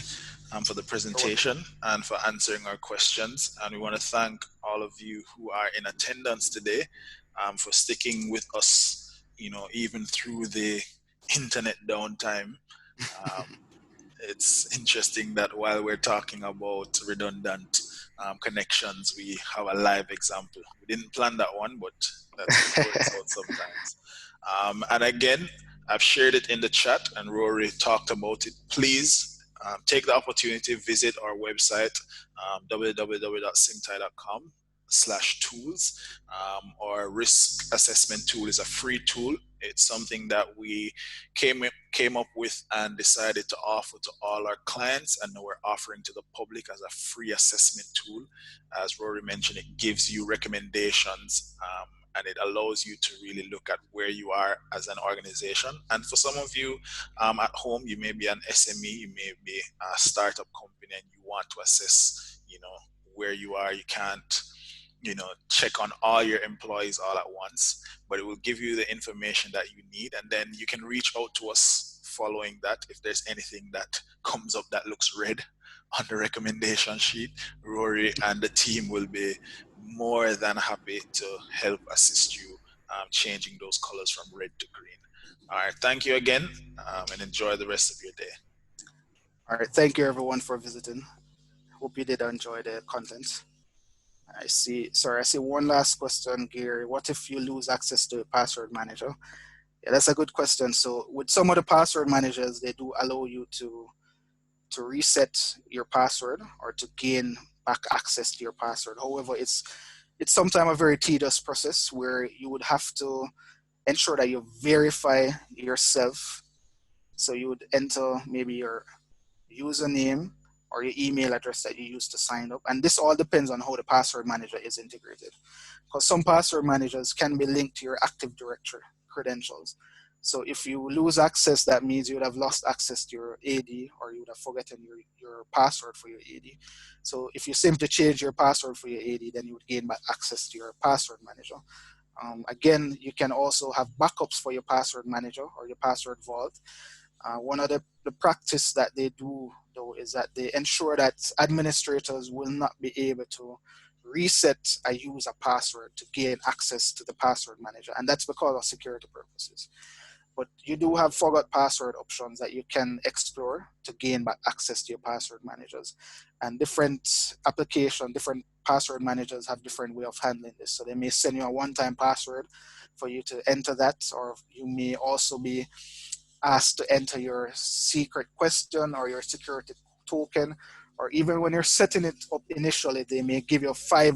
for the presentation and for answering our questions. And we want to thank all of you who are in attendance today for sticking with us, even through the internet downtime. It's interesting that while we're talking about redundant connections, we have a live example. We didn't plan that one, but that's what works out sometimes. And again, I've shared it in the chat and Rory talked about it. Please take the opportunity, visit our website, www.symptai.com/tools. Our risk assessment tool is a free tool. It's something that we came up with and decided to offer to all our clients, and now we're offering to the public as a free assessment tool. As Rory mentioned, it gives you recommendations and it allows you to really look at where you are as an organization. And for some of you at home, you may be an SME, you may be a startup company, and you want to assess, where you are. You can't, check on all your employees all at once, but it will give you the information that you need. And then you can reach out to us following that. If there's anything that comes up that looks red on the recommendation sheet, Rory and the team will be more than happy to help assist you changing those colors from red to green. All right, thank you again and enjoy the rest of your day. All right, thank you everyone for visiting. Hope you did enjoy the content. I see one last question, Gary. What if you lose access to a password manager? Yeah, that's a good question. So with some of the password managers, they do allow you to reset your password or to gain back access to your password. However, it's sometimes a very tedious process where you would have to ensure that you verify yourself. So you would enter maybe your username or your email address that you use to sign up. And this all depends on how the password manager is integrated. Because some password managers can be linked to your Active Directory credentials. So if you lose access, that means you would have lost access to your AD or you would have forgotten your password for your AD. So if you simply change your password for your AD, then you would gain back access to your password manager. Again, you can also have backups for your password manager or your password vault. One of the practice that they do though is that they ensure that administrators will not be able to reset a user password to gain access to the password manager, and that's because of security purposes. But you do have forgot password options that you can explore to gain back access to your password managers. And different application, different password managers have different way of handling this. So they may send you a one-time password for you to enter that, or you may also be asked to enter your secret question or your security token, or even when you're setting it up initially, they may give you five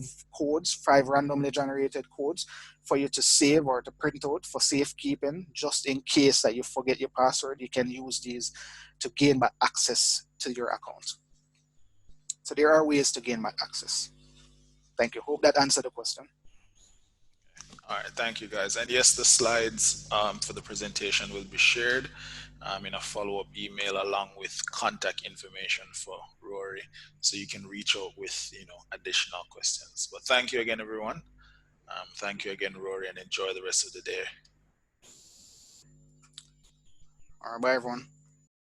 randomly generated codes for you to save or to print out for safekeeping, just in case that you forget your password. You can use these to gain back access to your account. So there are ways to gain back access. Thank you. Hope that answered the question. All right, thank you guys. And yes, the slides for the presentation will be shared in a follow-up email along with contact information for Rory, so you can reach out with additional questions. But thank you again, everyone. Thank you again, Rory, and enjoy the rest of the day. All right, bye everyone.